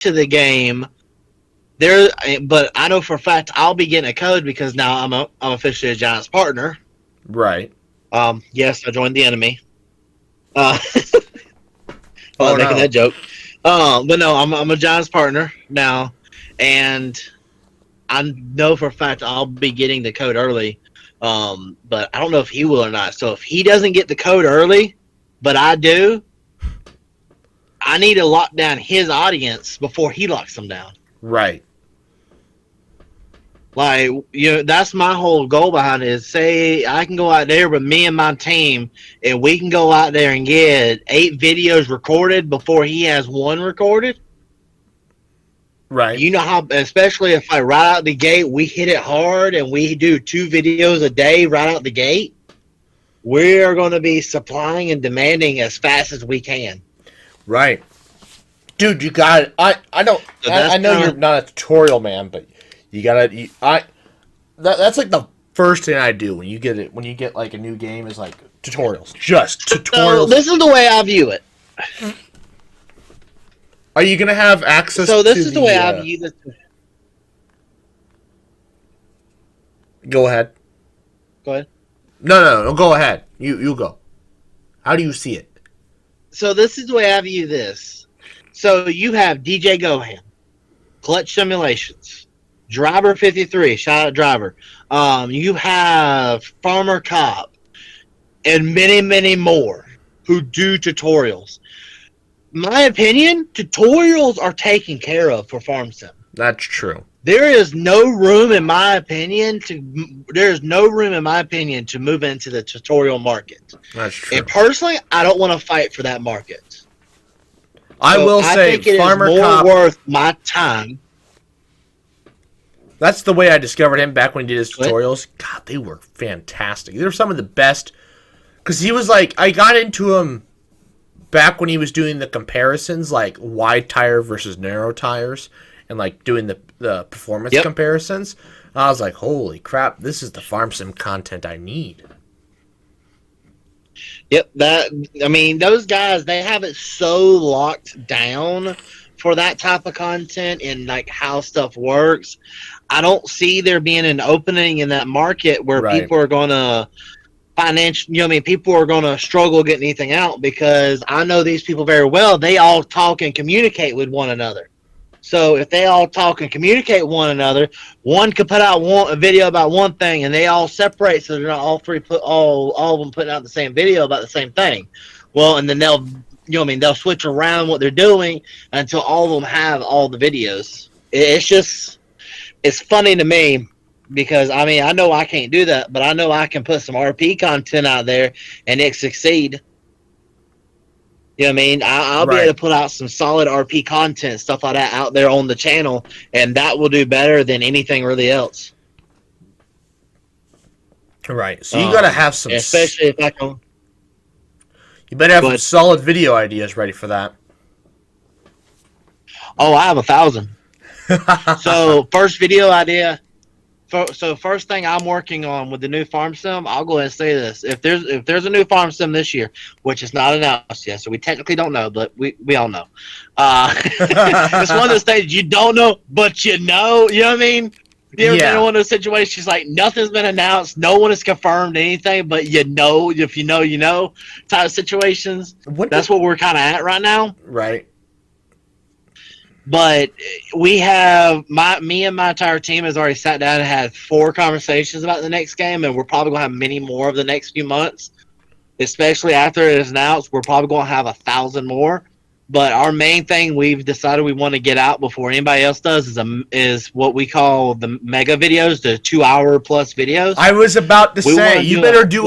to the game, but I know for a fact I'll be getting a code because now I'm officially a Giants partner. Right. Yes, I joined the enemy. Making no. that joke. But no, I'm a Giants partner now, and I know for a fact I'll be getting the code early. But I don't know if he will or not. So if he doesn't get the code early, but I do, I need to lock down his audience before he locks them down. Right. Like, that's my whole goal behind it is say I can go out there with me and my team and we can go out there and get 8 videos recorded before he has 1 recorded. Right. You know how, especially if I right out the gate, we hit it hard and we do 2 videos a day right out the gate, we're going to be supplying and demanding as fast as we can. Right. Dude, you got it. I know you're not a tutorial man, but you gotta. That's like the first thing I do when you get like a new game is like tutorials. Just tutorials. So this is the way I view it. Are you gonna have access? So this is the way I view this. Go ahead. Go ahead. No. Go ahead. You go. How do you see it? So this is the way I view this. So you have DJ Gohan, Clutch Simulations, Driver 53, shout out Driver. You have Farmer Cop, and many, many more who do tutorials. My opinion, tutorials are taken care of for Farm Sim. That's true. There is no room, in my opinion, to move into the tutorial market. That's true. And personally, I don't want to fight for that market. I will say, I think it Farmer is more Cop, worth my time. That's the way I discovered him back when he did his tutorials. God, they were fantastic. They were some of the best. Because he was like, I got into him back when he was doing the comparisons, like wide tire versus narrow tires, and like doing the performance comparisons. I was like, holy crap, this is the Farm Sim content I need. Yep, those guys, they have it so locked down for that type of content and like how stuff works. I don't see there being an opening in that market where people are going to people are going to struggle getting anything out, because I know these people very well. They all talk and communicate with one another. So if they all talk and communicate with one another, one could put out a video about one thing, and they all separate, so they're not all of them putting out the same video about the same thing. Well, and then they'll switch around what they're doing until all of them have all the videos. It's funny to me, because I know I can't do that, but I know I can put some RP content out there and it succeed. You know what I mean? I'll be able to put out some solid RP content, stuff like that, out there on the channel, and that will do better than anything really else. Right. So you got to have some... Especially if I can... You better have some solid video ideas ready for that. Oh, I have 1,000. So, first video idea... So first thing I'm working on with the new Farm Sim, I'll go ahead and say this. If there's a new Farm Sim this year, which is not announced yet, so we technically don't know, but we all know. It's one of those things you don't know, but you know what I mean? You ever been in one of those situations like nothing's been announced, no one has confirmed anything, but if you know type of situations. That's what we're kind of at right now. Right. But we have me and my entire team has already sat down and had 4 conversations about the next game, and we're probably gonna have many more of the next few months. Especially after it is announced, we're probably gonna have 1,000 more. But our main thing we've decided we want to get out before anybody else does is what we call the mega videos, the 2-hour plus videos. I was about to say you better do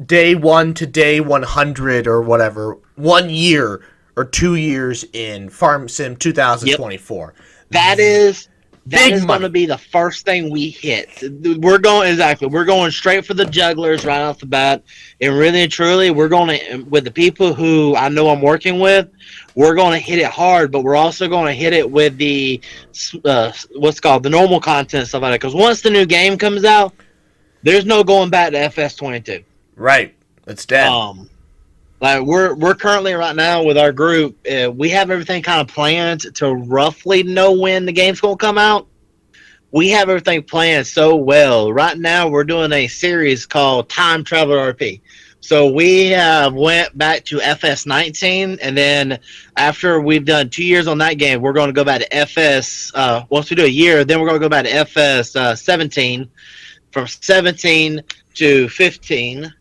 day 1 to day 100 or whatever, 1 year. Or 2 years in Farm Sim 2024. Yep. That is going to be the first thing we hit. We're going straight for the jugglers right off the bat. And really and truly, we're going to, with the people who I know I'm working with, we're going to hit it hard, but we're also going to hit it with the what's called the normal content, stuff like that. Because once the new game comes out, there's no going back to FS22. Right. It's dead. Like we're currently right now with our group, we have everything kind of planned to roughly know when the game's gonna come out. We have everything planned so well. Right now, we're doing a series called Time Traveler RP. So we have went back to FS19, and then after we've done 2 years on that game, we're going to go back to FS. Once we do a year, then we're going to go back to FS 17. From 17 to 15.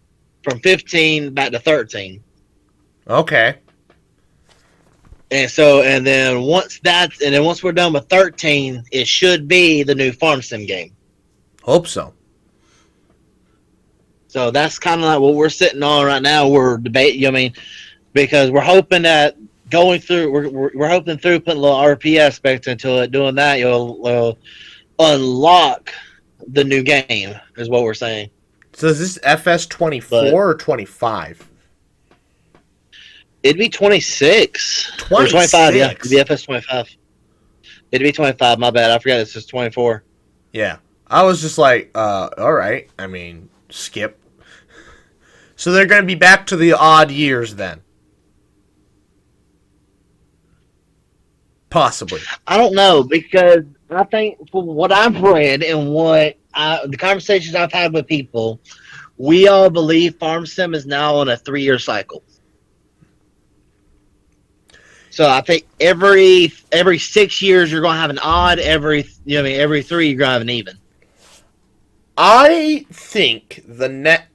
From 15 back to 13. Okay. And then once we're done with 13, it should be the new Farm Sim game. Hope so. So that's kind of like what we're sitting on right now. We're debating. I mean, because we're hoping that going through, we're hoping through putting a little RP aspect into it. Doing that, you'll unlock the new game. Is what we're saying. So is this FS 24 or 25? It'd be 26. 26? Or 25, yeah. It'd be FS 25. It'd be 25, my bad. I forgot it's just 24. Yeah. I was just like, all right. I mean, skip. So they're going to be back to the odd years then. Possibly. I don't know, because I think from what I've read and the conversations I've had with people, we all believe Farm Sim is now on a 3-year cycle. So I think every 6 years you're going to have an odd. Every 3 you're going to have an even. I think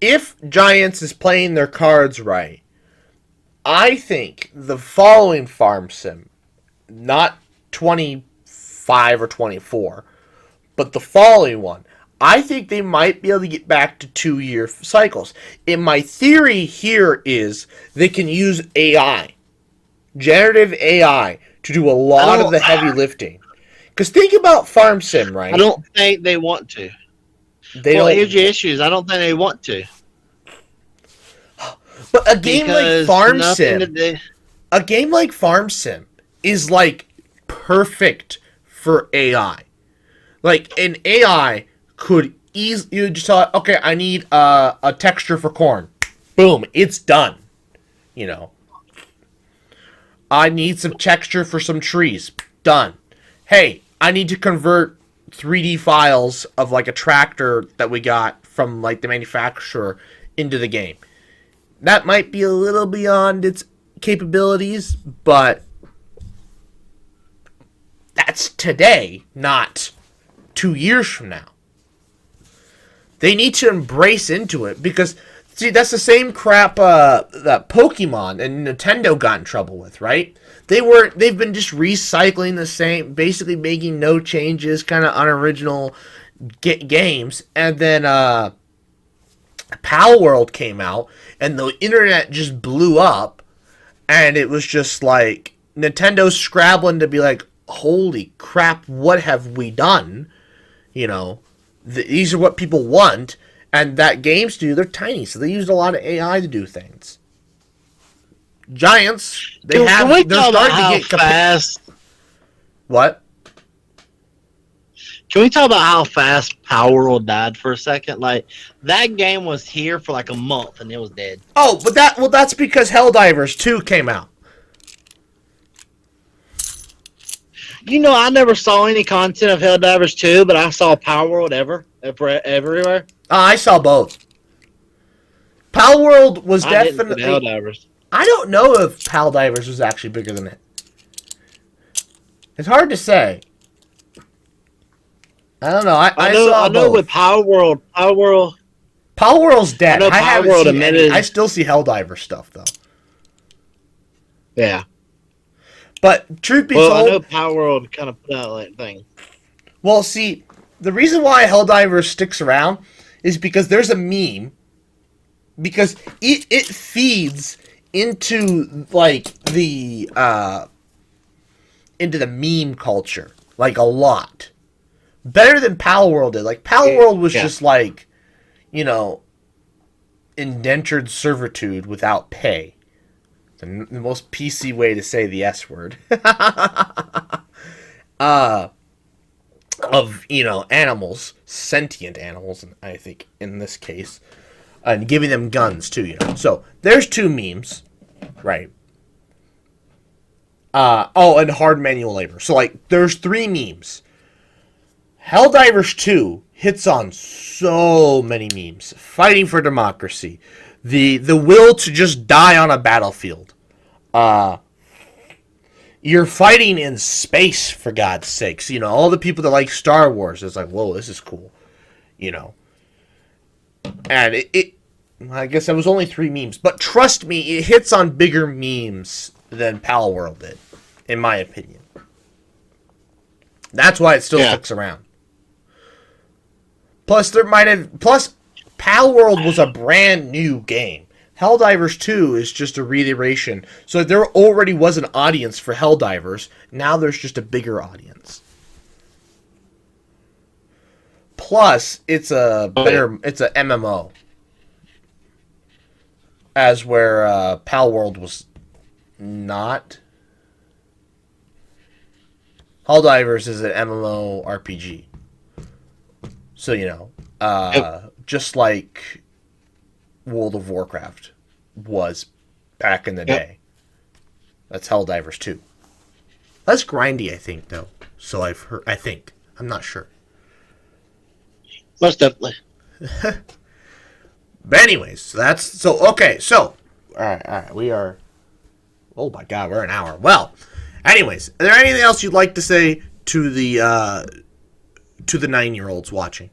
if Giants is playing their cards right, I think the following Farm Sim, not 25 or 24, but the following one, I think they might be able to get back to 2-year cycles. And my theory here is they can use AI, generative AI, to do a lot of the heavy lifting. Because think about Farm Sim, right? I don't think they want to. Here's your issues. I don't think they want to. But a game like Farm Sim is like perfect for AI. Like an AI could easily, you just tell it, okay, I need a texture for corn. Boom, it's done. You know, I need some texture for some trees. Done. Hey, I need to convert 3D files of like a tractor that we got from like the manufacturer into the game. That might be a little beyond its capabilities, but that's today, not 2 years from now. They need to embrace into it because, see, that's the same crap that Pokemon and Nintendo got in trouble with, right? They've been just recycling the same, basically making no changes, kind of unoriginal games. And then Pal World came out, and the internet just blew up, and it was just like Nintendo's scrabbling to be like, holy crap, what have we done? You know, these are what people want, and that games do, they're tiny, so they used a lot of AI to do things. Giants, they're starting to get fast. What? Can we talk about how fast Power World died for a second? Like, that game was here for like a month and it was dead. Oh, but that's because Helldivers 2 came out. You know, I never saw any content of Helldivers 2, but I saw Power World everywhere. I saw both. Power World was definitely Helldivers. I don't know if Helldivers was actually bigger than it. It's hard to say. I don't know. I know with Power World's dead. I still see Helldiver stuff though. Yeah. But truth be told, I know Power World kind of put out that thing. Well, see, the reason why Helldiver sticks around is because there's a meme. Because it feeds into like into the meme culture like a lot. Better than Pal World did. Like Pal World was just like, you know, indentured servitude without pay. The most PC way to say the S word. Of, you know, animals, sentient animals, I think in this case, and giving them guns too, you know. So there's two memes. Right. And hard manual labor. So, like, there's 3 memes. Helldivers 2 hits on so many memes. Fighting for democracy. The will to just die on a battlefield. You're fighting in space, for God's sakes. You know, all the people that like Star Wars, it's like, whoa, this is cool. You know. And I guess that was only 3 memes. But trust me, it hits on bigger memes than Pal World did, in my opinion. That's why it still sticks around. Plus, Pal World was a brand new game. Helldivers 2 is just a reiteration. So there already was an audience for Helldivers. Now there's just a bigger audience. Plus, it's a MMO. As where Pal World was not. Helldivers is an MMO RPG. So, you know, just like World of Warcraft was back in the day. That's Helldivers 2. Less grindy, I think, though. So I've heard. I think. I'm not sure. Most definitely. But anyways, okay. So, all right. We are. Oh my God, we're an hour. Well, anyways, is there anything else you'd like to say to the 9-year-olds watching?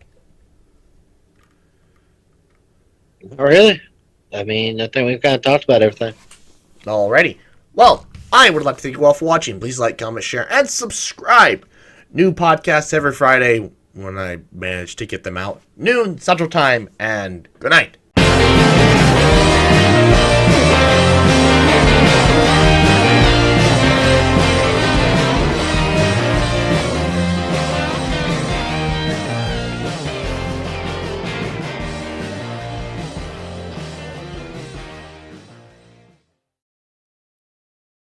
Really? I mean, I think we've kind of talked about everything. Alrighty. Well, I would like to thank you all for watching. Please like, comment, share, and subscribe. New podcasts every Friday when I manage to get them out. Noon, Central Time, and good night.